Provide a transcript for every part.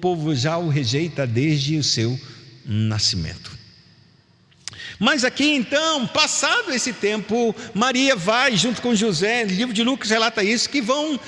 povo já o rejeita desde o seu nascimento. Mas aqui então, passado esse tempo, Maria vai junto com José, o livro de Lucas relata isso, que vão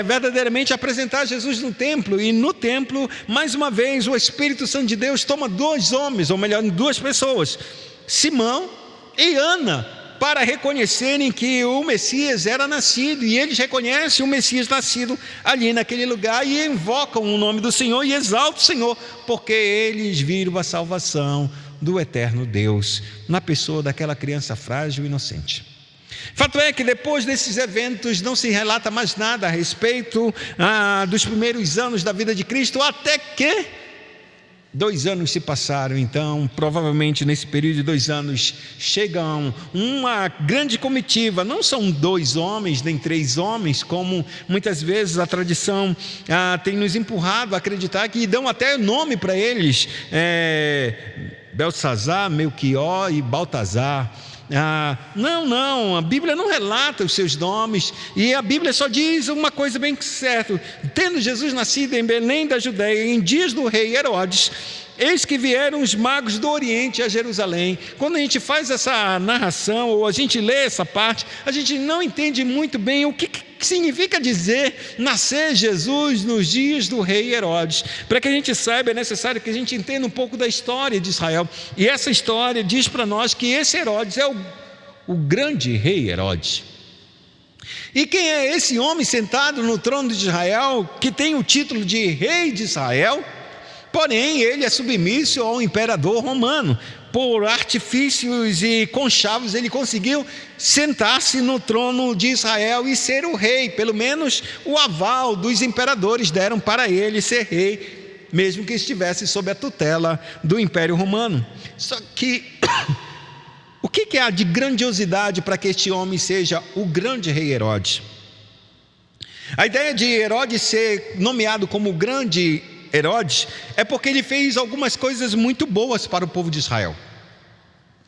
verdadeiramente apresentar Jesus no templo. E no templo, mais uma vez, o Espírito Santo de Deus toma dois homens, ou melhor, duas pessoas, Simão e Ana, para reconhecerem que o Messias era nascido. E eles reconhecem o Messias nascido ali naquele lugar e invocam o nome do Senhor e exaltam o Senhor, porque eles viram a salvação do eterno Deus na pessoa daquela criança frágil e inocente. Fato é que depois desses eventos não se relata mais nada a respeito dos primeiros anos da vida de Cristo, até que 2 anos se passaram. Então, provavelmente nesse período de 2 anos, chegam uma grande comitiva. Não são 2 homens, nem 3 homens, como muitas vezes a tradição tem nos empurrado a acreditar, que dão até nome para eles, Belsazar, Melquior e Baltazar. Não, a Bíblia não relata os seus nomes, e a Bíblia só diz uma coisa bem certa: tendo Jesus nascido em Belém da Judeia, em dias do rei Herodes, eis que vieram os magos do Oriente a Jerusalém. Quando a gente faz essa narração, ou a gente lê essa parte, a gente não entende muito bem o que significa dizer nascer Jesus nos dias do rei Herodes. Para que a gente saiba, é necessário que a gente entenda um pouco da história de Israel, e essa história diz para nós que esse Herodes é o grande rei Herodes. E quem é esse homem sentado no trono de Israel, que tem o título de rei de Israel? Porém, ele é submisso ao imperador romano. Por artifícios e conchavos, ele conseguiu sentar-se no trono de Israel e ser o rei. Pelo menos o aval dos imperadores deram para ele ser rei, mesmo que estivesse sob a tutela do Império Romano. Só que o que há de grandiosidade para que este homem seja o grande rei Herodes? A ideia de Herodes ser nomeado como o grande Herodes é porque ele fez algumas coisas muito boas para o povo de Israel.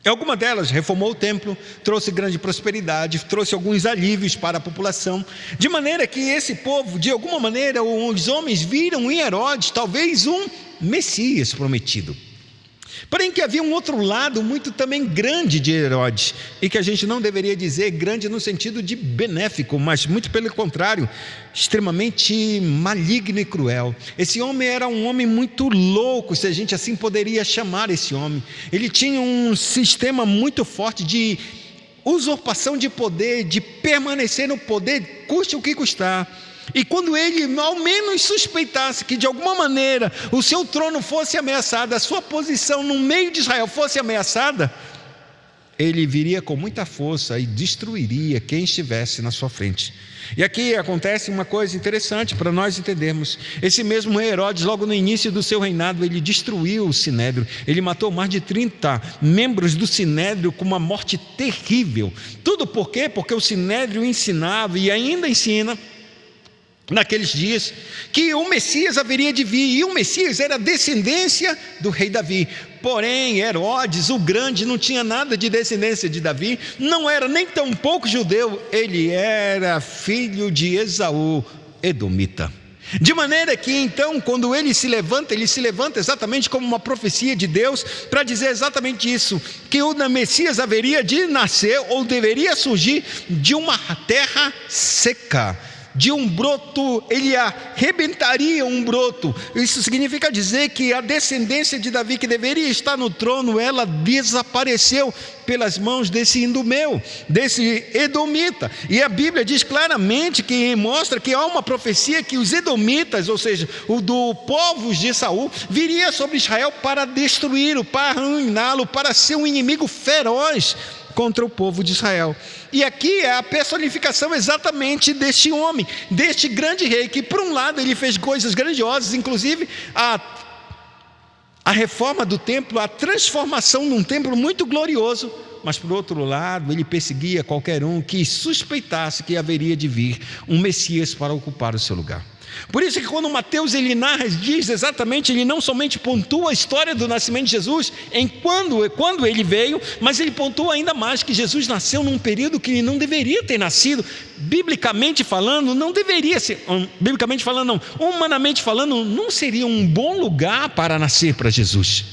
E alguma delas: reformou o templo, trouxe grande prosperidade, trouxe alguns alívios para a população, de maneira que esse povo, de alguma maneira, os homens viram em Herodes talvez um Messias prometido. Porém, que havia um outro lado muito também grande de Herodes, e que a gente não deveria dizer grande no sentido de benéfico, mas muito pelo contrário, extremamente maligno e cruel. Esse homem era um homem muito louco, se a gente assim poderia chamar esse homem. Ele tinha um sistema muito forte de usurpação de poder, de permanecer no poder, custe o que custar. E quando ele ao menos suspeitasse que de alguma maneira o seu trono fosse ameaçado, a sua posição no meio de Israel fosse ameaçada, ele viria com muita força e destruiria quem estivesse na sua frente. E aqui acontece uma coisa interessante para nós entendermos. Esse mesmo Herodes, logo no início do seu reinado, ele destruiu o Sinédrio. Ele matou mais de 30 membros do Sinédrio com uma morte terrível. Tudo por quê? Porque o Sinédrio ensinava e ainda ensina naqueles dias que o Messias haveria de vir, e o Messias era descendência do rei Davi. Porém, Herodes o grande não tinha nada de descendência de Davi, não era nem tão pouco judeu, ele era filho de Esaú, edomita. De maneira que então, quando ele se levanta exatamente como uma profecia de Deus, para dizer exatamente isso, que o Messias haveria de nascer, ou deveria surgir, de uma terra seca, de um broto. Ele arrebentaria um broto. Isso significa dizer que a descendência de Davi, que deveria estar no trono, ela desapareceu pelas mãos desse Idumeu, desse edomita. E a Bíblia diz claramente, que mostra que há uma profecia que os edomitas, ou seja, o do povo de Saul, viria sobre Israel para destruí-lo, para arruiná-lo, para ser um inimigo feroz contra o povo de Israel. E aqui é a personificação exatamente deste homem, deste grande rei, que por um lado ele fez coisas grandiosas, inclusive a reforma do templo, a transformação num templo muito glorioso, mas por outro lado ele perseguia qualquer um que suspeitasse que haveria de vir um Messias para ocupar o seu lugar. Por isso que quando Mateus ele narra, diz exatamente, ele não somente pontua a história do nascimento de Jesus quando ele veio, mas ele pontua ainda mais que Jesus nasceu num período que ele não deveria ter nascido. Biblicamente falando, não deveria ser, biblicamente falando não, humanamente falando, não seria um bom lugar para nascer para Jesus.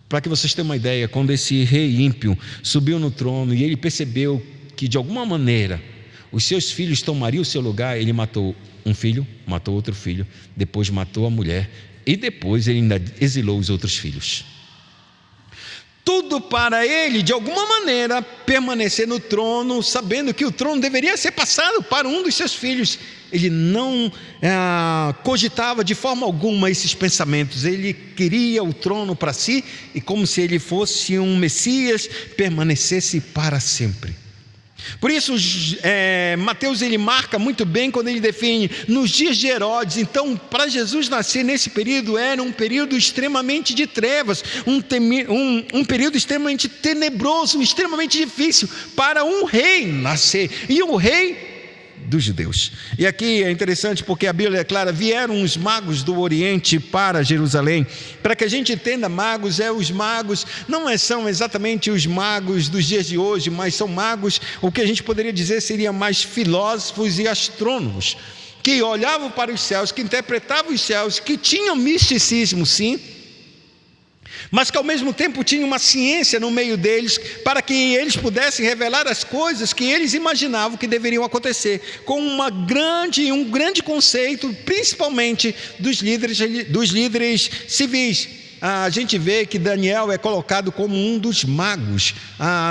Para que vocês tenham uma ideia, quando esse rei ímpio subiu no trono e ele percebeu que de alguma maneira os seus filhos tomariam o seu lugar, ele matou um filho, matou outro filho, depois matou a mulher e depois ele ainda exilou os outros filhos. Tudo para ele, de alguma maneira, permanecer no trono, sabendo que o trono deveria ser passado para um dos seus filhos. Ele não cogitava de forma alguma esses pensamentos. Ele queria o trono para si e, como se ele fosse um Messias, permanecesse para sempre. Por isso Mateus ele marca muito bem quando ele define nos dias de Herodes. Então, para Jesus nascer nesse período era um período extremamente de trevas, um período extremamente tenebroso, extremamente difícil para um rei nascer, e um rei dos judeus. E aqui é interessante porque a Bíblia é clara, vieram os magos do Oriente para Jerusalém. Para que a gente entenda, magos, os magos não são exatamente os magos dos dias de hoje, mas são magos, o que a gente poderia dizer seria mais filósofos e astrônomos, que olhavam para os céus, que interpretavam os céus, que tinham misticismo sim, mas que ao mesmo tempo tinha uma ciência no meio deles, para que eles pudessem revelar as coisas que eles imaginavam que deveriam acontecer, com um grande conceito, principalmente dos líderes civis. A gente vê que Daniel é colocado como um dos magos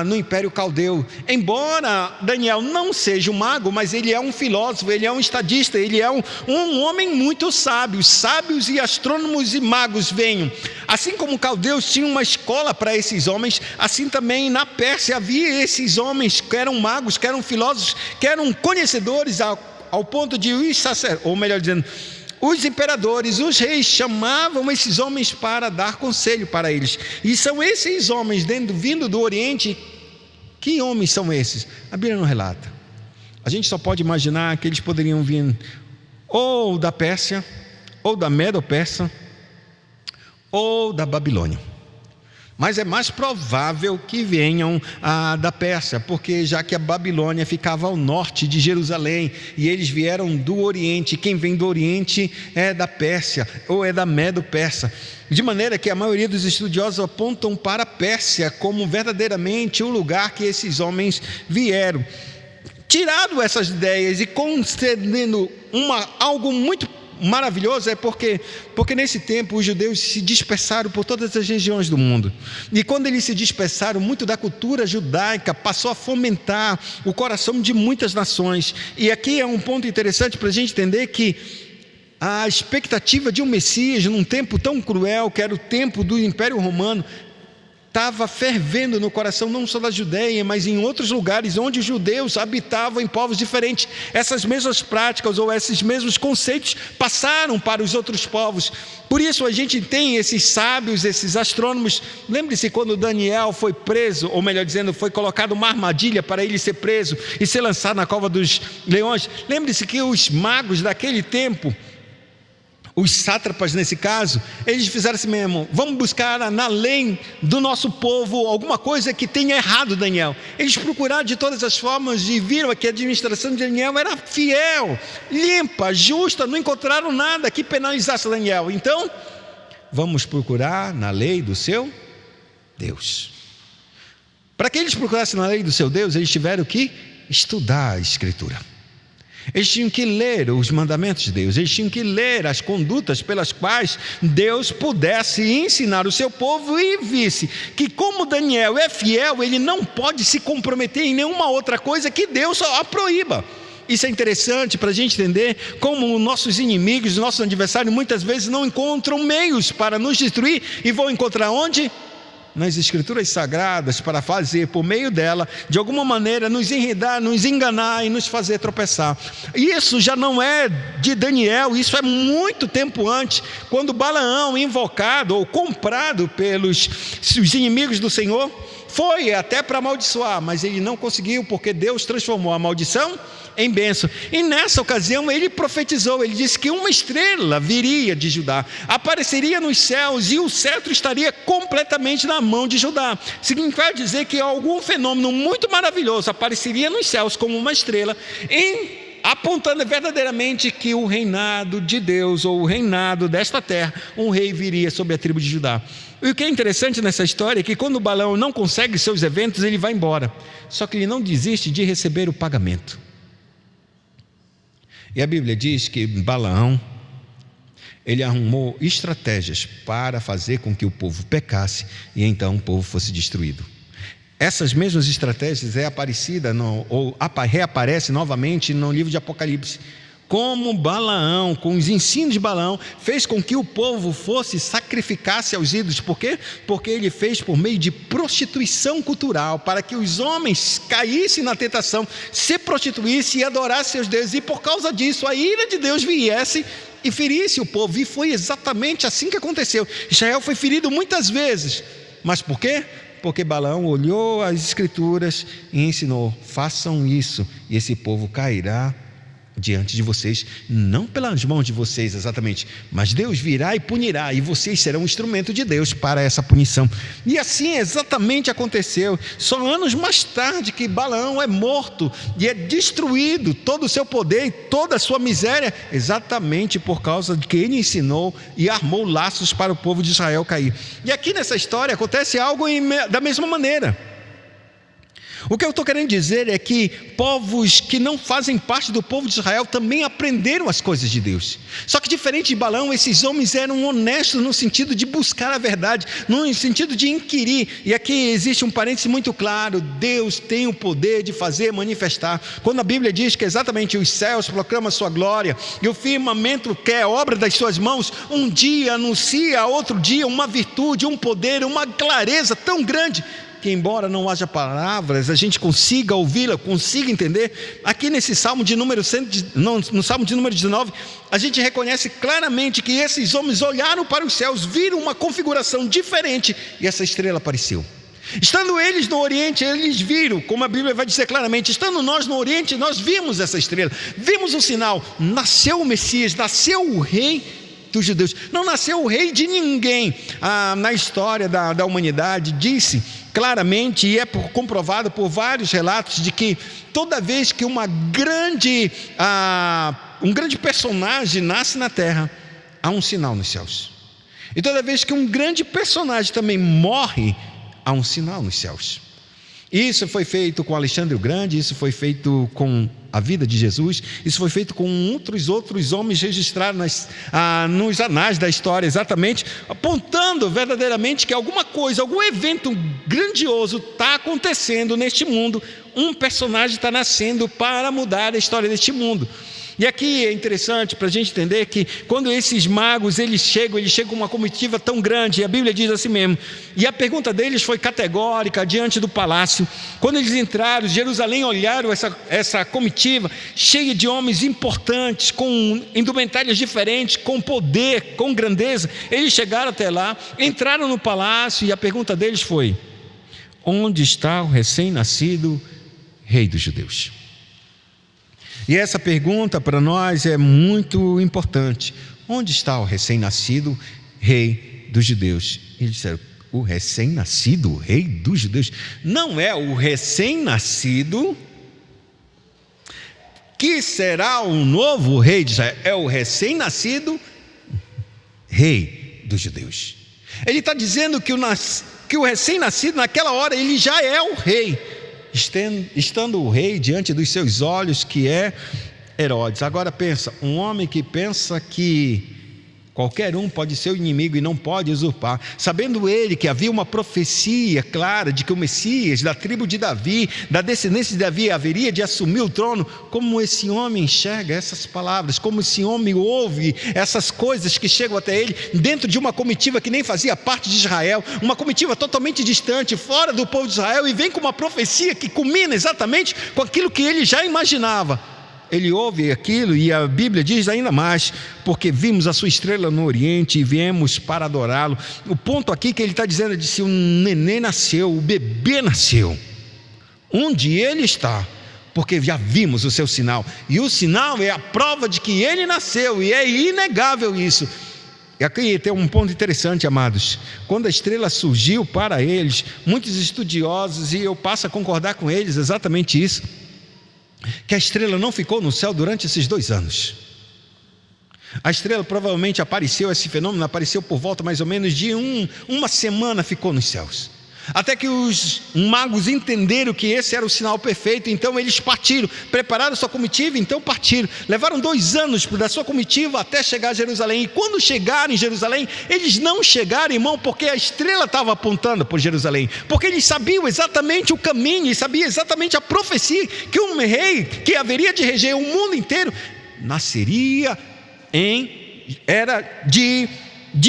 no Império Caldeu. Embora Daniel não seja um mago, mas ele é um filósofo, ele é um estadista, ele é um homem muito sábio. Sábios e astrônomos e magos venham. Assim como caldeus tinham uma escola para esses homens, assim também na Pérsia havia esses homens que eram magos, que eram filósofos, que eram conhecedores ao ponto de os sacerdotes, ou melhor dizendo, os imperadores, os reis chamavam esses homens para dar conselho para eles. E são esses homens vindo do Oriente. Que homens são esses? A Bíblia não relata. A gente só pode imaginar que eles poderiam vir ou da Pérsia, ou da Medo-Persa, ou da Babilônia. Mas é mais provável que venham da Pérsia, porque já que a Babilônia ficava ao norte de Jerusalém e eles vieram do Oriente, quem vem do Oriente é da Pérsia ou é da Medo-Persa. De maneira que a maioria dos estudiosos apontam para a Pérsia como verdadeiramente o lugar que esses homens vieram. Tirado essas ideias e concedendo algo muito maravilhoso porque nesse tempo os judeus se dispersaram por todas as regiões do mundo, e quando eles se dispersaram, muito da cultura judaica passou a fomentar o coração de muitas nações. E aqui é um ponto interessante para a gente entender que a expectativa de um Messias num tempo tão cruel, que era o tempo do Império Romano, estava fervendo no coração não só da Judeia, mas em outros lugares onde os judeus habitavam em povos diferentes. Essas mesmas práticas ou esses mesmos conceitos passaram para os outros povos. Por isso a gente tem esses sábios, esses astrônomos. Lembre-se quando Daniel foi preso, ou melhor dizendo, foi colocado uma armadilha para ele ser preso e ser lançado na cova dos leões. Lembre-se que os magos daquele tempo, os sátrapas nesse caso, eles fizeram assim mesmo: vamos buscar na lei do nosso povo alguma coisa que tenha errado Daniel. Eles procuraram de todas as formas e viram que a administração de Daniel era fiel, limpa, justa, não encontraram nada que penalizasse Daniel. Então, vamos procurar na lei do seu Deus. Para que eles procurassem na lei do seu Deus, eles tiveram que estudar a Escritura. Eles tinham que ler os mandamentos de Deus, eles tinham que ler as condutas pelas quais Deus pudesse ensinar o seu povo, e visse que, como Daniel é fiel, ele não pode se comprometer em nenhuma outra coisa que Deus a proíba. Isso é interessante para a gente entender como nossos inimigos, nossos adversários, muitas vezes não encontram meios para nos destruir, e vão encontrar onde? Nas Escrituras Sagradas, para fazer por meio dela, de alguma maneira, nos enredar, nos enganar e nos fazer tropeçar. Isso já não é de Daniel, isso é muito tempo antes, quando Balaão, invocado ou comprado pelos inimigos do Senhor, foi até para amaldiçoar, mas ele não conseguiu, porque Deus transformou a maldição em bênção. E nessa ocasião ele profetizou, ele disse que uma estrela viria de Judá, apareceria nos céus e o cetro estaria completamente na mão de Judá. Significa dizer que algum fenômeno muito maravilhoso apareceria nos céus como uma estrela, apontando verdadeiramente que o reinado de Deus, ou o reinado desta terra, um rei viria sobre a tribo de Judá. E o que é interessante nessa história é que quando Balaão não consegue seus eventos, ele vai embora, só que ele não desiste de receber o pagamento. E a Bíblia diz que Balaão, ele arrumou estratégias para fazer com que o povo pecasse e então o povo fosse destruído. Essas mesmas estratégias reaparece novamente no livro de Apocalipse. Como Balaão, com os ensinos de Balaão, fez com que o povo sacrificasse aos ídolos. Por quê? Porque ele fez por meio de prostituição cultural, para que os homens caíssem na tentação, se prostituíssem e adorassem seus deuses. E por causa disso, a ira de Deus viesse e ferisse o povo. E foi exatamente assim que aconteceu. Israel foi ferido muitas vezes. Mas por quê? Porque Balaão olhou as escrituras e ensinou: façam isso e esse povo cairá diante de vocês, não pelas mãos de vocês exatamente, mas Deus virá e punirá, e vocês serão um instrumento de Deus para essa punição. E assim exatamente aconteceu. Só anos mais tarde que Balaão é morto e é destruído todo o seu poder e toda a sua miséria, exatamente por causa de que ele ensinou e armou laços para o povo de Israel cair. E aqui nessa história acontece algo da mesma maneira. O que eu estou querendo dizer é que povos que não fazem parte do povo de Israel também aprenderam as coisas de Deus. Só que diferente de Balaão, esses homens eram honestos no sentido de buscar a verdade, no sentido de inquirir. E aqui existe um parêntese muito claro: Deus tem o poder de fazer manifestar. Quando a Bíblia diz que exatamente os céus proclamam a sua glória e o firmamento, que é obra das suas mãos, um dia anuncia a outro dia uma virtude, um poder, uma clareza tão grande que, embora não haja palavras, a gente consiga ouvi-la, consiga entender. Aqui nesse Salmo de número no Salmo de número 19, a gente reconhece claramente que esses homens olharam para os céus, viram uma configuração diferente e essa estrela apareceu. Estando eles no Oriente, eles viram, como a Bíblia vai dizer claramente, estando nós no Oriente, nós vimos essa estrela, vimos o sinal. Nasceu o Messias, nasceu o Rei dos judeus, não nasceu o rei de ninguém. Na história da humanidade disse claramente, e é comprovado por vários relatos, de que toda vez que um grande personagem nasce na terra, há um sinal nos céus. E toda vez que um grande personagem também morre, há um sinal nos céus. Isso foi feito com Alexandre o Grande, isso foi feito com a vida de Jesus, isso foi feito com outros homens registrados nos anais da história, exatamente, apontando verdadeiramente que alguma coisa, algum evento grandioso está acontecendo neste mundo. Um personagem está nascendo para mudar a história deste mundo. E aqui é interessante para a gente entender que quando esses magos eles chegam com uma comitiva tão grande, e a Bíblia diz assim mesmo, e a pergunta deles foi categórica diante do palácio. Quando eles entraram, Jerusalém, olharam essa comitiva cheia de homens importantes, com indumentárias diferentes, com poder, com grandeza. Eles chegaram até lá, entraram no palácio, e a pergunta deles foi: onde está o recém-nascido Rei dos Judeus? E essa pergunta para nós é muito importante. Onde está o recém-nascido Rei dos Judeus? Eles disseram: o recém-nascido Rei dos Judeus? Não é o recém-nascido que será o novo Rei de Israel, é o recém-nascido Rei dos Judeus. Ele está dizendo que o recém-nascido naquela hora ele já é o rei, estando o rei diante dos seus olhos, que é Herodes. Agora pensa, um homem que pensa que qualquer um pode ser o inimigo e não pode usurpar, sabendo ele que havia uma profecia clara de que o Messias da tribo de Davi, da descendência de Davi, haveria de assumir o trono. Como esse homem enxerga essas palavras? Como esse homem ouve essas coisas que chegam até ele dentro de uma comitiva que nem fazia parte de Israel, uma comitiva totalmente distante, fora do povo de Israel, e vem com uma profecia que culmina exatamente com aquilo que ele já imaginava? Ele ouve aquilo, e a Bíblia diz ainda mais: porque vimos a sua estrela no Oriente e viemos para adorá-lo. O ponto aqui que ele está dizendo é de um neném nasceu, o bebê nasceu. Onde ele está, porque já vimos o seu sinal, e o sinal é a prova de que ele nasceu, e é inegável isso. E aqui tem um ponto interessante, amados. Quando a estrela surgiu para eles, muitos estudiosos, e eu passo a concordar com eles exatamente isso, que a estrela não ficou no céu durante esses 2 anos. A estrela provavelmente apareceu, esse fenômeno apareceu por volta mais ou menos de uma semana, ficou nos céus. Até que os magos entenderam que esse era o sinal perfeito, então eles partiram, prepararam sua comitiva, então partiram. Levaram 2 anos da sua comitiva até chegar a Jerusalém. E quando chegaram em Jerusalém, eles não chegaram, irmão, porque a estrela estava apontando por Jerusalém, porque eles sabiam exatamente o caminho, e sabiam exatamente a profecia, que um rei que haveria de reger o mundo inteiro, nasceria era de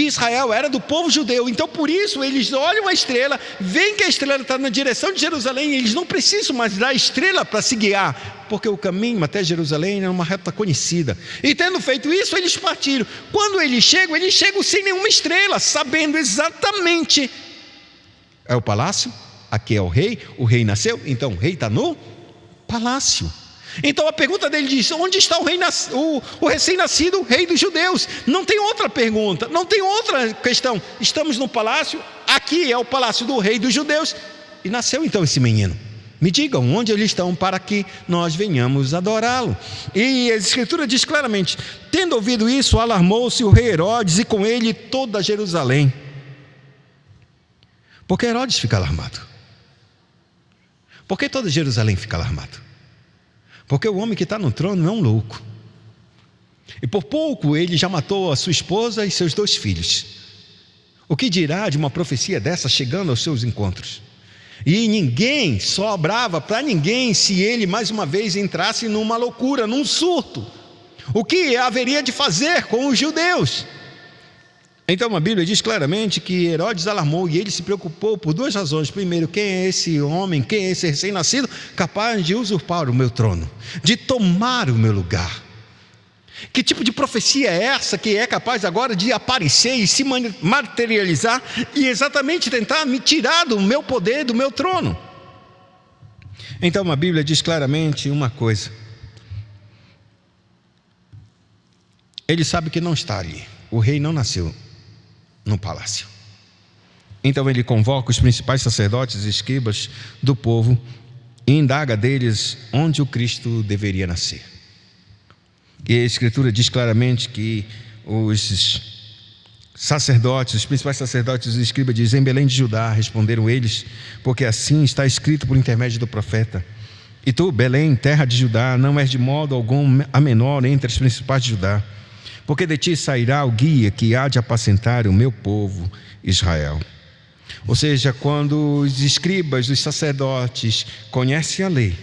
Israel, era do povo judeu. Então por isso eles olham a estrela, veem que a estrela está na direção de Jerusalém, e eles não precisam mais da estrela para se guiar, porque o caminho até Jerusalém era uma reta conhecida. E tendo feito isso, eles partiram. Quando eles chegam sem nenhuma estrela, sabendo exatamente, é o palácio, aqui é o rei nasceu, então o rei está no palácio. Então a pergunta dele diz: onde está o recém-nascido, o rei dos judeus? Não tem outra pergunta, não tem outra questão. Estamos no palácio, aqui é o palácio do rei dos judeus, e nasceu então esse menino. Me digam onde eles estão para que nós venhamos adorá-lo. E a escritura diz claramente: tendo ouvido isso, alarmou-se o rei Herodes, e com ele toda Jerusalém. Por que Herodes fica alarmado? Por que toda Jerusalém fica alarmado? Porque o homem que está no trono é um louco, e por pouco ele já matou a sua esposa e seus 2 filhos. O que dirá de uma profecia dessa chegando aos seus encontros? E ninguém sobrava para ninguém se ele mais uma vez entrasse numa loucura, num surto. O que haveria de fazer com os judeus? Então a Bíblia diz claramente que Herodes alarmou, e ele se preocupou por 2 razões. Primeiro, quem é esse homem, quem é esse recém-nascido capaz de usurpar o meu trono, de tomar o meu lugar? Que tipo de profecia é essa que é capaz agora de aparecer e se materializar e exatamente tentar me tirar do meu poder, do meu trono? Então a Bíblia diz claramente uma coisa: ele sabe que não está ali, o rei não nasceu no palácio. Então ele convoca os principais sacerdotes e escribas do povo e indaga deles onde o Cristo deveria nascer. E a escritura diz claramente que os sacerdotes, os principais sacerdotes e escribas dizem: em Belém de Judá, responderam eles, porque assim está escrito por intermédio do profeta: e tu, Belém, terra de Judá, não és de modo algum a menor entre as principais de Judá, porque de ti sairá o guia que há de apacentar o meu povo Israel. Ou seja, quando os escribas, os sacerdotes conhecem a lei,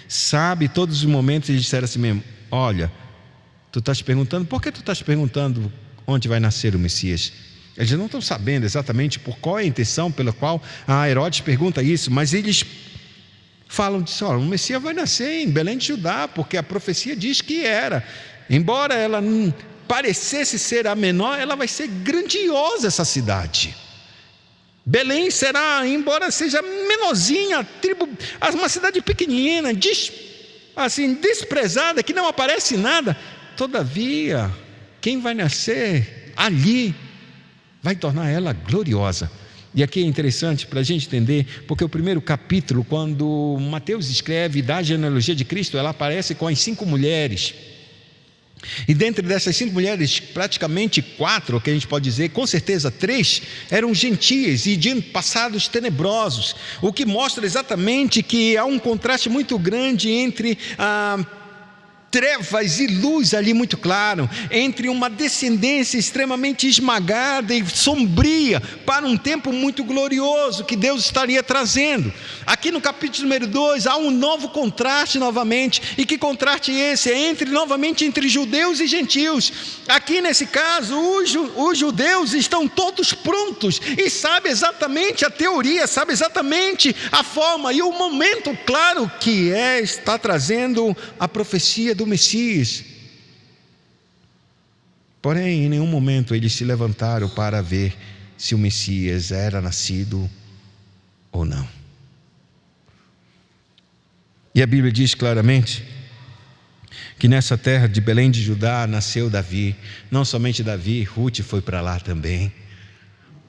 sabem todos os momentos, eles disseram assim mesmo: olha, tu estás perguntando, por que tu estás perguntando onde vai nascer o Messias? Eles não estão sabendo exatamente por qual é a intenção pela qual Herodes pergunta isso, mas eles falam disso: olha, o Messias vai nascer em Belém de Judá, porque a profecia diz que era. Embora ela parecesse ser a menor, ela vai ser grandiosa, essa cidade. Belém será, embora seja menorzinha, uma cidade pequenina, assim, desprezada, que não aparece nada, todavia, quem vai nascer ali vai tornar ela gloriosa. E aqui é interessante para a gente entender, porque o primeiro capítulo, quando Mateus escreve da genealogia de Cristo, ela aparece com as 5 mulheres. E dentre dessas 5 mulheres, praticamente 4, que a gente pode dizer, com certeza 3, eram gentias e de passados tenebrosos, o que mostra exatamente que há um contraste muito grande entre trevas e luz ali muito claro, entre uma descendência extremamente esmagada e sombria para um tempo muito glorioso que Deus estaria trazendo. Aqui no capítulo número 2 há um novo contraste novamente. E que contraste esse? É novamente entre judeus e gentios. Aqui nesse caso os judeus estão todos prontos e sabem exatamente a teoria, sabem exatamente a forma e o momento claro que está trazendo a profecia do Messias. Porém, em nenhum momento eles se levantaram para ver se o Messias era nascido ou não. E a Bíblia diz claramente que nessa terra de Belém de Judá nasceu Davi. Não somente Davi, Ruth foi para lá também.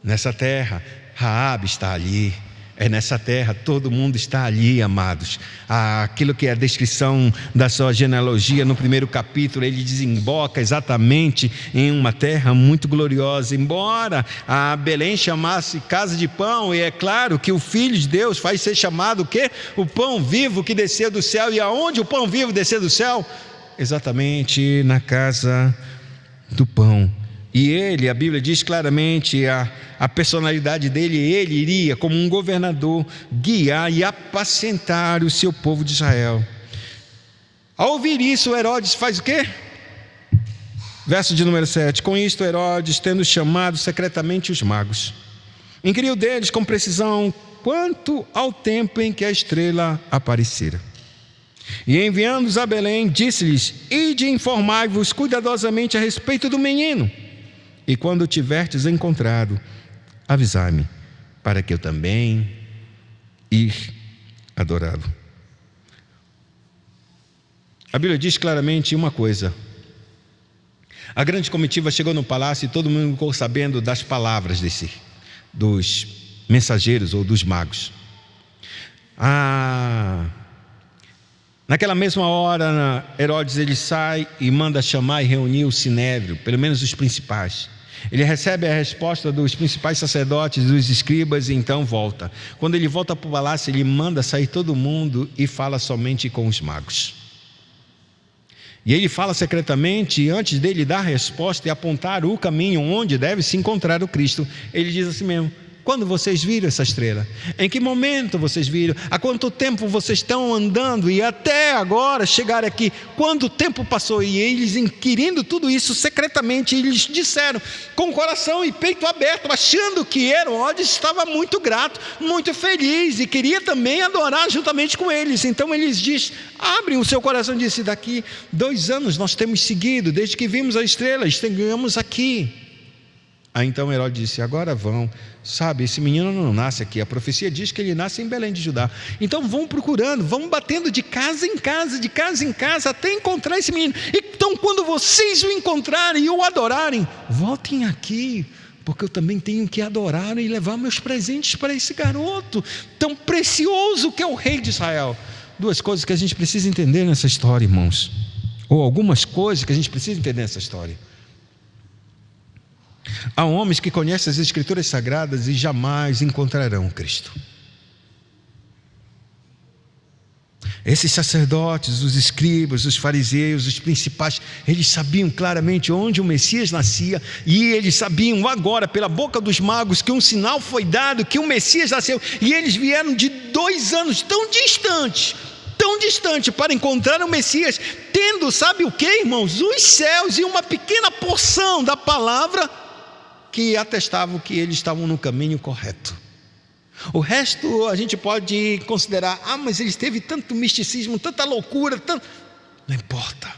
Nessa terra, Raabe está ali. É nessa terra, todo mundo está ali, amados. Aquilo que é a descrição da sua genealogia no primeiro capítulo, ele desemboca exatamente em uma terra muito gloriosa. Embora a Belém chamasse casa de pão, e é claro que o Filho de Deus faz ser chamado o quê? O pão vivo que desceu do céu. E aonde o pão vivo desceu do céu? Exatamente na casa do pão. E ele, a Bíblia diz claramente, a personalidade dele, ele iria como um governador guiar e apacentar o seu povo de Israel. Ao ouvir isso, Herodes faz o quê? Verso de número 7. Com isto Herodes, tendo chamado secretamente os magos, inquiriu deles com precisão quanto ao tempo em que a estrela aparecera. E enviando-os a Belém, disse-lhes: ide e informai-vos cuidadosamente a respeito do menino, e quando o tiverdes encontrado, avisai-me, para que eu também ir adorá-lo. A Bíblia diz claramente uma coisa: a grande comitiva chegou no palácio e todo mundo ficou sabendo das palavras dos mensageiros ou dos magos. Naquela mesma hora, Herodes ele sai e manda chamar e reunir o sinédrio, pelo menos os principais. Ele recebe a resposta dos principais sacerdotes, dos escribas, e então volta. Quando ele volta para o palácio, ele manda sair todo mundo e fala somente com os magos. E ele fala secretamente, e antes dele dar a resposta e apontar o caminho onde deve se encontrar o Cristo, ele diz assim mesmo: quando vocês viram essa estrela? Em que momento vocês viram? Há quanto tempo vocês estão andando? E até agora chegar aqui, quanto tempo passou? E eles, inquirindo tudo isso secretamente, eles disseram, com o coração e peito aberto, achando que Herodes estava muito grato, muito feliz, e queria também adorar juntamente com eles. Então eles abrem o seu coração e dizem: daqui 2 anos nós temos seguido, desde que vimos a estrela, chegamos aqui. Aí então Herodes disse: agora vão, sabe, esse menino não nasce aqui, a profecia diz que ele nasce em Belém de Judá. Então vão procurando, vão batendo de casa em casa, até encontrar esse menino. Então quando vocês o encontrarem e o adorarem, voltem aqui, porque eu também tenho que adorar e levar meus presentes para esse garoto tão precioso que é o rei de Israel. 2 coisas que a gente precisa entender nessa história, irmãos, ou algumas coisas que a gente precisa entender nessa história. Há homens que conhecem as Escrituras Sagradas e jamais encontrarão Cristo. Esses sacerdotes, os escribas, os fariseus, os principais, eles sabiam claramente onde o Messias nascia, e eles sabiam agora, pela boca dos magos, que um sinal foi dado, que o Messias nasceu, e eles vieram de 2 anos tão distante para encontrar o Messias, tendo, sabe o que, irmãos? Os céus e uma pequena porção da palavra que atestavam que eles estavam no caminho correto. O resto a gente pode considerar: mas eles teve tanto misticismo, tanta loucura, não importa.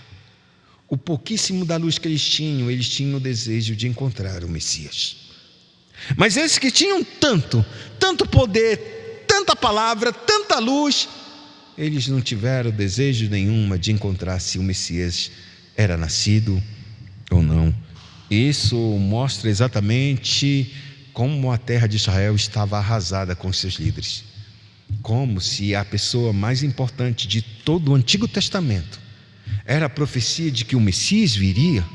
O pouquíssimo da luz que eles tinham o desejo de encontrar o Messias. Mas esses que tinham tanto poder, tanta palavra, tanta luz, eles não tiveram desejo nenhuma de encontrar se o Messias era nascido ou não. Isso mostra exatamente como a terra de Israel estava arrasada com seus líderes. Como se a pessoa mais importante de todo o Antigo Testamento era a profecia de que o Messias viria.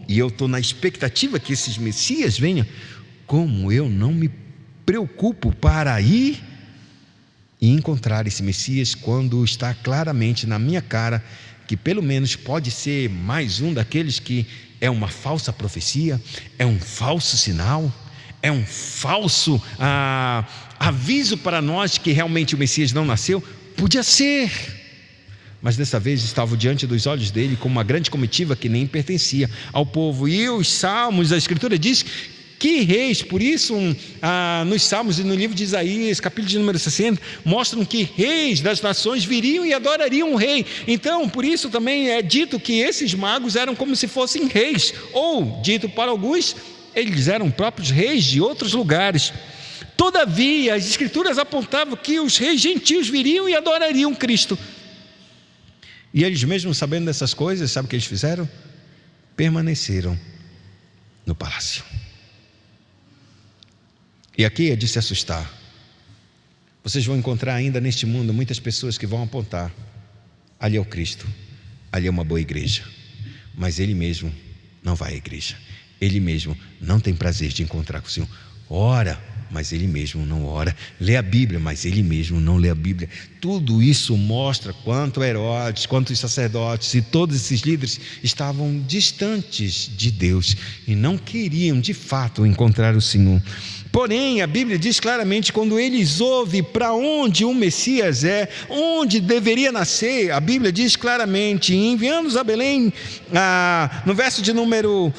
E eu estou na expectativa que esses Messias venham, como eu não me preocupo para ir e encontrar esse Messias, quando está claramente na minha cara que pelo menos pode ser mais um daqueles que é uma falsa profecia, é um falso sinal, é um falso aviso para nós que realmente o Messias não nasceu. Podia ser, mas dessa vez estava diante dos olhos dele com uma grande comitiva que nem pertencia ao povo. E os salmos, a Escritura diz que reis, por isso nos Salmos e no livro de Isaías, capítulo de número 60, mostram que reis das nações viriam e adorariam o rei. Então, por isso também é dito que esses magos eram como se fossem reis, ou, dito para alguns, eles eram próprios reis de outros lugares. Todavia, as Escrituras apontavam que os reis gentios viriam e adorariam Cristo. E eles mesmos sabendo dessas coisas, sabe o que eles fizeram? Permaneceram no palácio. E aqui é de se assustar. Vocês vão encontrar ainda neste mundo muitas pessoas que vão apontar: ali é o Cristo, ali é uma boa igreja. Mas ele mesmo não vai à igreja. Ele mesmo não tem prazer de encontrar com o Senhor. Ora, mas ele mesmo não ora. Lê a Bíblia, mas ele mesmo não lê a Bíblia. Tudo isso mostra quanto Herodes, quanto os sacerdotes e todos esses líderes estavam distantes de Deus e não queriam de fato encontrar o Senhor. Porém, a Bíblia diz claramente, quando eles ouvem para onde o Messias é, onde deveria nascer, a Bíblia diz claramente, enviando-os a Belém, no verso de número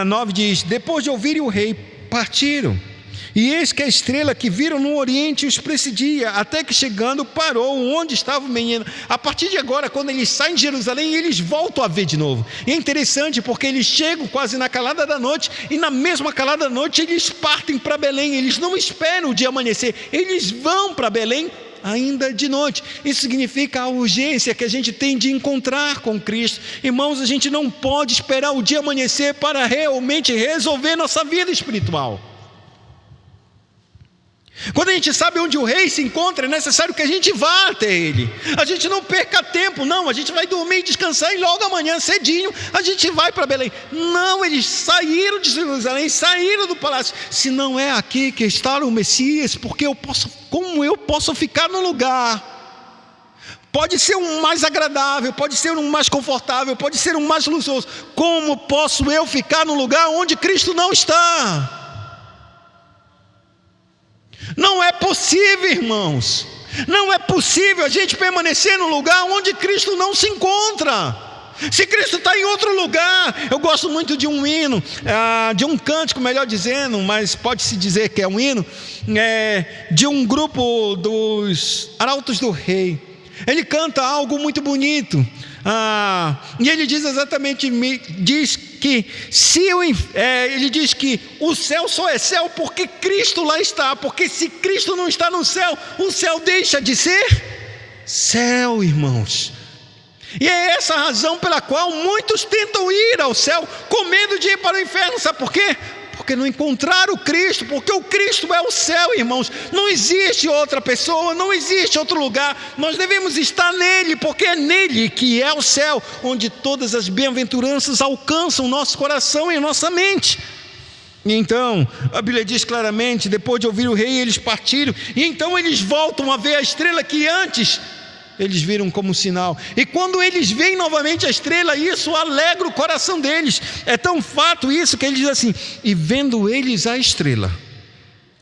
9 diz: depois de ouvirem o rei, partiram. E eis que a estrela que viram no oriente os precedia, até que chegando parou onde estava o menino. A partir de agora, quando eles saem de Jerusalém, eles voltam a ver de novo. E é interessante porque eles chegam quase na calada da noite, e na mesma calada da noite eles partem para Belém. Eles não esperam o dia amanhecer, eles vão para Belém ainda de noite. Isso significa a urgência que a gente tem de encontrar com Cristo. Irmãos, a gente não pode esperar o dia amanhecer para realmente resolver nossa vida espiritual. Quando a gente sabe onde o rei se encontra, é necessário que a gente vá até ele. A gente não perca tempo, não. A gente vai dormir e descansar, e logo amanhã cedinho a gente vai para Belém. Não, eles saíram de Jerusalém, saíram do palácio. Se não é aqui que está o Messias, porque como eu posso ficar no lugar? Pode ser um mais agradável, pode ser um mais confortável, pode ser um mais luxuoso. Como posso eu ficar no lugar onde Cristo não está? Não é possível, irmãos. Não é possível a gente permanecer no lugar onde Cristo não se encontra. Se Cristo está em outro lugar. Eu gosto muito de um hino, de um cântico, melhor dizendo, mas pode-se dizer que é um hino, de um grupo dos Arautos do Rei. Ele canta algo muito bonito, e ele diz exatamente, ele diz que o céu só é céu porque Cristo lá está, porque se Cristo não está no céu, o céu deixa de ser céu, irmãos. E é essa a razão pela qual muitos tentam ir ao céu com medo de ir para o inferno. Sabe por quê? Porque não encontraram o Cristo, porque o Cristo é o céu, irmãos. Não existe outra pessoa, não existe outro lugar. Nós devemos estar nele, porque é nele que é o céu, onde todas as bem-aventuranças alcançam o nosso coração e a nossa mente. E então, a Bíblia diz claramente, depois de ouvir o rei, eles partiram. E então eles voltam a ver a estrela que antes eles viram como sinal. E quando eles veem novamente a estrela, isso alegra o coração deles. É tão fato isso que ele diz assim: e vendo eles a estrela,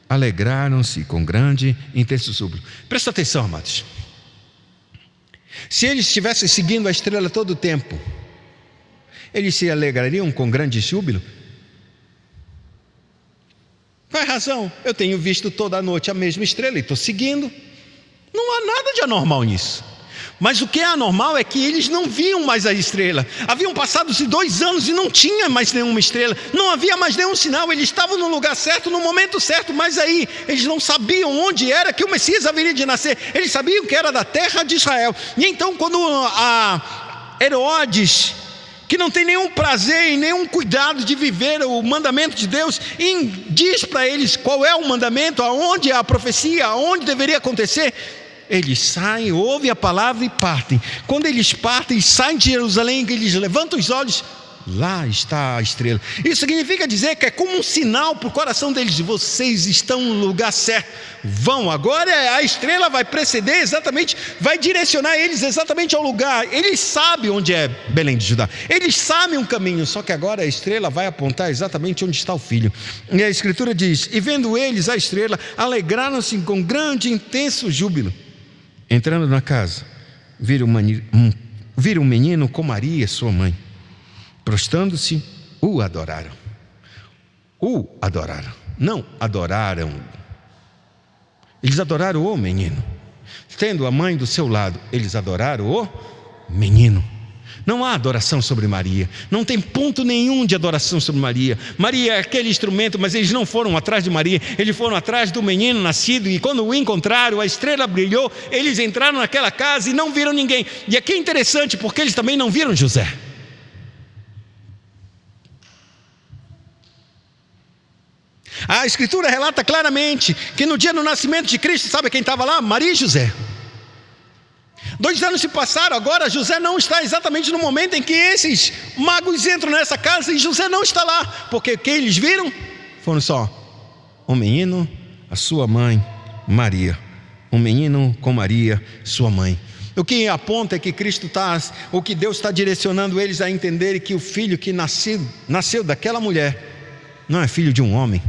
alegraram-se com grande e intenso júbilo. Presta atenção, amados. Se eles estivessem seguindo a estrela todo o tempo, eles se alegrariam com grande júbilo? Qual é a razão? Eu tenho visto toda a noite a mesma estrela e estou seguindo. Não há nada de anormal nisso. Mas o que é anormal é que eles não viam mais a estrela. Haviam passado-se 2 anos e não tinha mais nenhuma estrela. Não havia mais nenhum sinal. Eles estavam no lugar certo, no momento certo. Mas aí, eles não sabiam onde era que o Messias haveria de nascer. Eles sabiam que era da terra de Israel. E então, quando Herodes, que não tem nenhum prazer e nenhum cuidado de viver o mandamento de Deus, e diz para eles qual é o mandamento, aonde é a profecia, aonde deveria acontecer, eles saem, ouvem a palavra e partem. Quando eles partem e saem de Jerusalém, eles levantam os olhos, lá está a estrela. Isso significa dizer que é como um sinal para o coração deles: vocês estão no lugar certo, vão. Agora a estrela vai preceder exatamente, vai direcionar eles exatamente ao lugar. Eles sabem onde é Belém de Judá, eles sabem um caminho, só que agora a estrela vai apontar exatamente onde está o filho. E a escritura diz: e vendo eles a estrela, alegraram-se com grande e intenso júbilo. Entrando na casa, viram um menino com Maria, sua mãe. Prostrando-se, o adoraram. Não adoraram. Eles adoraram o menino. Tendo a mãe do seu lado, eles adoraram o menino. Não há adoração sobre Maria, não tem ponto nenhum de adoração sobre Maria. Maria é aquele instrumento, mas eles não foram atrás de Maria, eles foram atrás do menino nascido, e quando o encontraram, a estrela brilhou, eles entraram naquela casa e não viram ninguém. E aqui é interessante, porque eles também não viram José. A Escritura relata claramente que no dia do nascimento de Cristo, sabe quem estava lá? Maria e José. 2 anos se passaram, agora José não está exatamente no momento em que esses magos entram nessa casa, e José não está lá, porque quem eles viram foram só um menino, a sua mãe Maria, um menino com Maria, sua mãe. O que aponta é que o que Deus está direcionando eles a entenderem que o filho que nasceu daquela mulher não é filho de um homem,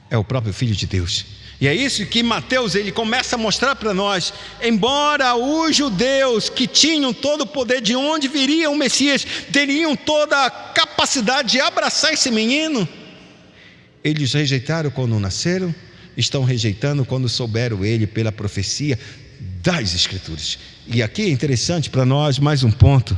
é o próprio Filho de Deus. E é isso que Mateus ele começa a mostrar para nós. Embora os judeus que tinham todo o poder de onde viria o Messias, teriam toda a capacidade de abraçar esse menino, eles rejeitaram quando nasceram, estão rejeitando quando souberam ele pela profecia das Escrituras. E aqui é interessante para nós, mais um ponto,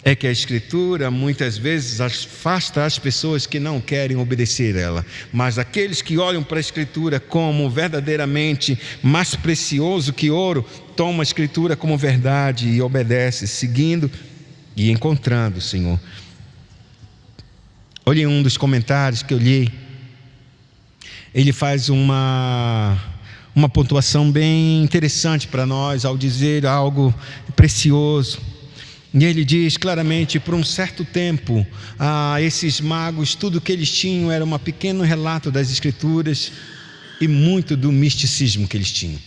é que a Escritura muitas vezes afasta as pessoas que não querem obedecer ela, mas aqueles que olham para a Escritura como verdadeiramente mais precioso que ouro, tomam a Escritura como verdade e obedecem, seguindo e encontrando o Senhor. Olhem um dos comentários que eu li, ele faz uma pontuação bem interessante para nós ao dizer algo precioso. E ele diz claramente, por um certo tempo, esses magos, tudo que eles tinham era um pequeno relato das Escrituras e muito do misticismo que eles tinham.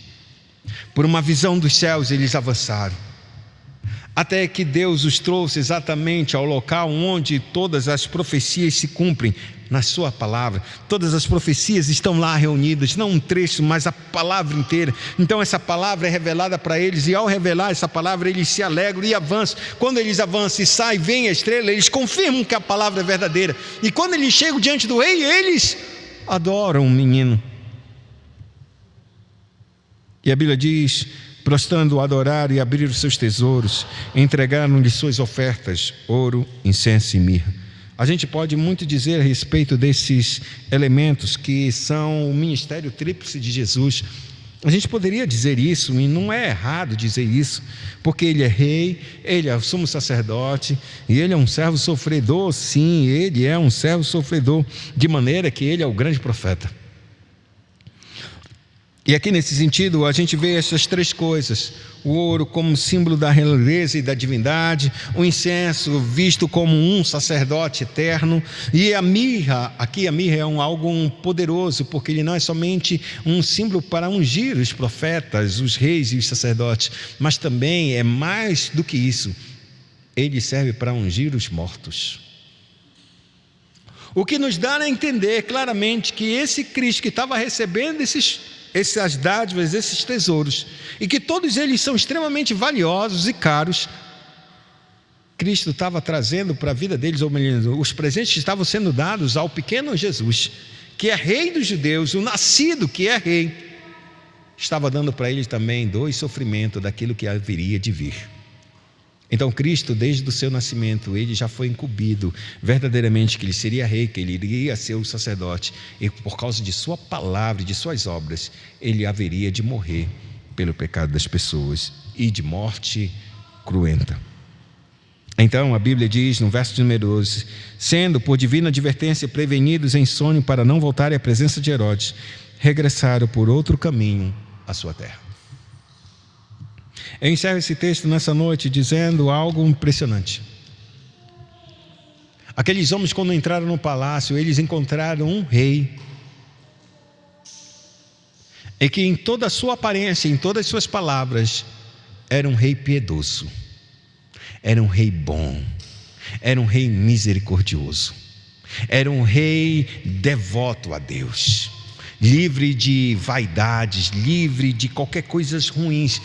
Por uma visão dos céus eles avançaram, até que Deus os trouxe exatamente ao local onde todas as profecias se cumprem na sua palavra. Todas as profecias estão lá reunidas, não um trecho, mas a palavra inteira. Então essa palavra é revelada para eles, e ao revelar essa palavra eles se alegram e avançam. Quando eles avançam e saem, vem a estrela, eles confirmam que a palavra é verdadeira. E quando eles chegam diante do rei, eles adoram o menino. E a Bíblia diz: prostrando, adoraram e abriram seus tesouros, entregaram-lhe suas ofertas, ouro, incenso e mirra. A gente pode muito dizer a respeito desses elementos que são o ministério tríplice de Jesus. A gente poderia dizer isso, e não é errado dizer isso, porque ele é rei, ele é o sumo sacerdote, e ele é um servo sofredor. Sim, ele é um servo sofredor, de maneira que ele é o grande profeta. E aqui nesse sentido a gente vê essas três coisas: o ouro como símbolo da realeza e da divindade, o incenso visto como um sacerdote eterno, e a mirra. Aqui a mirra é algo poderoso, porque ele não é somente um símbolo para ungir os profetas, os reis e os sacerdotes, mas também é mais do que isso, ele serve para ungir os mortos. O que nos dá a entender claramente que esse Cristo que estava recebendo essas dádivas, esses tesouros, e que todos eles são extremamente valiosos e caros, Cristo estava trazendo para a vida deles, ou melhor, os presentes que estavam sendo dados ao pequeno Jesus, que é rei dos judeus, o nascido que é rei, estava dando para eles também dor e sofrimento daquilo que haveria de vir. Então Cristo, desde o seu nascimento, ele já foi incumbido verdadeiramente que ele seria rei, que ele iria ser o sacerdote, e por causa de sua palavra e de suas obras, ele haveria de morrer pelo pecado das pessoas, e de morte cruenta. Então a Bíblia diz no verso número 12: sendo por divina advertência prevenidos em sonho para não voltarem à presença de Herodes, regressaram por outro caminho à sua terra. Eu encerro esse texto nessa noite dizendo algo impressionante. Aqueles homens, quando entraram no palácio, eles encontraram um rei, e que em toda a sua aparência, em todas as suas palavras, era um rei piedoso, era um rei bom, era um rei misericordioso, era um rei devoto a Deus, livre de vaidades, livre de qualquer coisas ruins.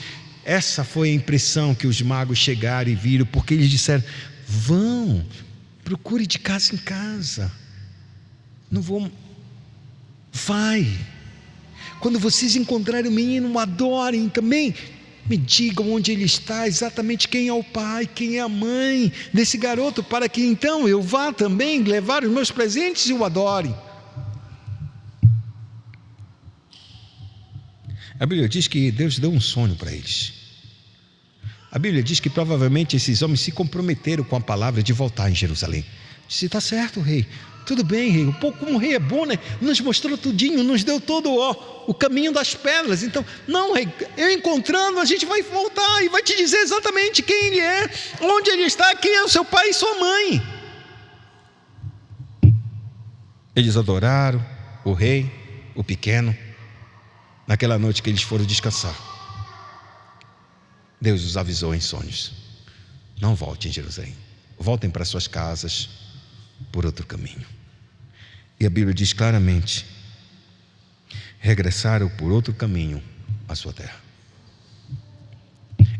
Essa foi a impressão que os magos chegaram e viram, porque eles disseram: vão, procure de casa em casa, não vou, vai, quando vocês encontrarem o menino, adorem também, me digam onde ele está, exatamente quem é o pai, quem é a mãe desse garoto, para que então eu vá também levar os meus presentes e o adore. A Bíblia diz que Deus deu um sonho para eles. A Bíblia diz que provavelmente esses homens se comprometeram com a palavra de voltar em Jerusalém. Disse: está certo, rei, tudo bem, rei, como o rei é bom, né? Nos mostrou tudinho, nos deu todo o caminho das pedras. Então, não, rei, eu encontrando, a gente vai voltar e vai te dizer exatamente quem ele é, onde ele está, quem é o seu pai e sua mãe. Eles adoraram o rei, o pequeno, naquela noite que eles foram descansar. Deus os avisou em sonhos: não voltem em Jerusalém, voltem para suas casas por outro caminho. E a Bíblia diz claramente: regressaram por outro caminho à sua terra.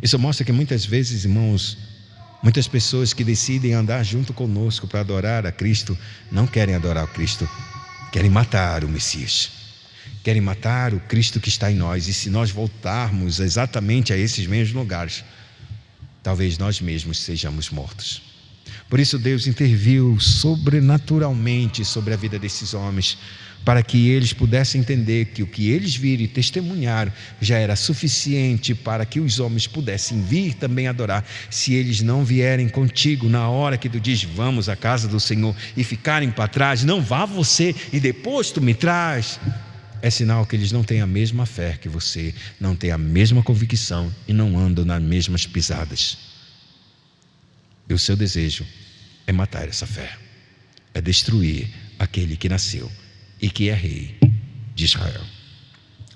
Isso mostra que muitas vezes, irmãos, muitas pessoas que decidem andar junto conosco para adorar a Cristo, não querem adorar o Cristo, querem matar o Messias, querem matar o Cristo que está em nós. E se nós voltarmos exatamente a esses mesmos lugares, talvez nós mesmos sejamos mortos. Por isso Deus interviu sobrenaturalmente sobre a vida desses homens, para que eles pudessem entender que o que eles viram e testemunharam já era suficiente para que os homens pudessem vir também adorar. Se eles não vierem contigo na hora que tu diz: vamos à casa do Senhor, e ficarem para trás, não vá você e depois tu me traz, é sinal que eles não têm a mesma fé que você, não têm a mesma convicção e não andam nas mesmas pisadas. E o seu desejo é matar essa fé, é destruir aquele que nasceu e que é rei de Israel.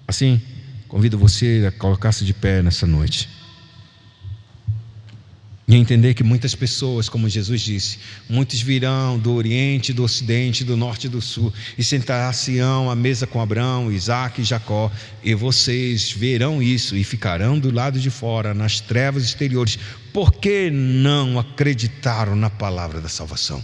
Assim, convido você a colocar-se de pé nessa noite e entender que muitas pessoas, como Jesus disse, muitos virão do Oriente, do Ocidente, do Norte e do Sul, e sentar-se-ão à mesa com Abraão, Isaque e Jacó, e vocês verão isso e ficarão do lado de fora, nas trevas exteriores, porque não acreditaram na palavra da salvação.